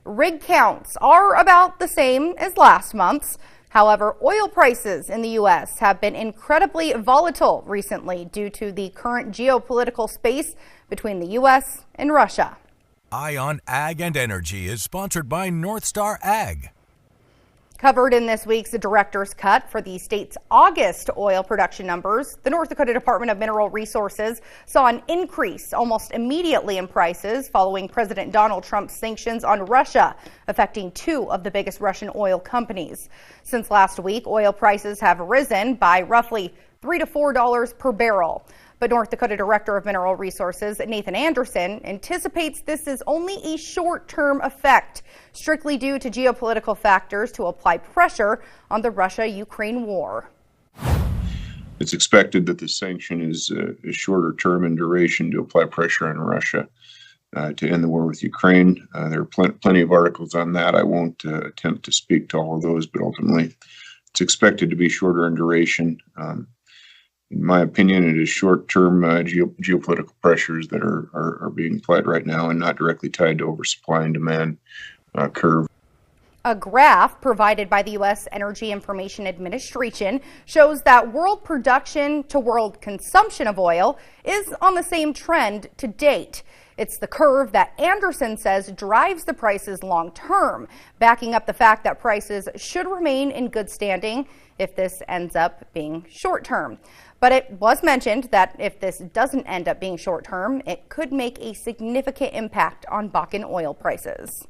Rig counts are about the same as last month's. However, oil prices in the U.S. have been incredibly volatile recently due to the current geopolitical space between the U.S. and Russia. Eye on Ag and Energy is sponsored by North Star Ag. Covered in this week's Director's Cut for the state's August oil production numbers, the North Dakota Department of Mineral Resources saw an increase almost immediately in prices following President Donald Trump's sanctions on Russia, affecting two of the biggest Russian oil companies. Since last week, oil prices have risen by roughly $3 to $4 per barrel. But North Dakota Director of Mineral Resources, Nathan Anderson, anticipates this is only a short-term effect, strictly due to geopolitical factors to apply pressure on the Russia-Ukraine war. It's expected that the sanction is shorter term in duration to apply pressure on Russia to end the war with Ukraine. There are plenty of articles on that. I won't attempt to speak to all of those, but ultimately it's expected to be shorter in duration. In my opinion, it is short-term geopolitical pressures that are being applied right now and not directly tied to oversupply and demand curve. A graph provided by the U.S. Energy Information Administration shows that world production to world consumption of oil is on the same trend to date. It's the curve that Anderson says drives the prices long term, backing up the fact that prices should remain in good standing if this ends up being short term. But it was mentioned that if this doesn't end up being short term, it could make a significant impact on Bakken oil prices.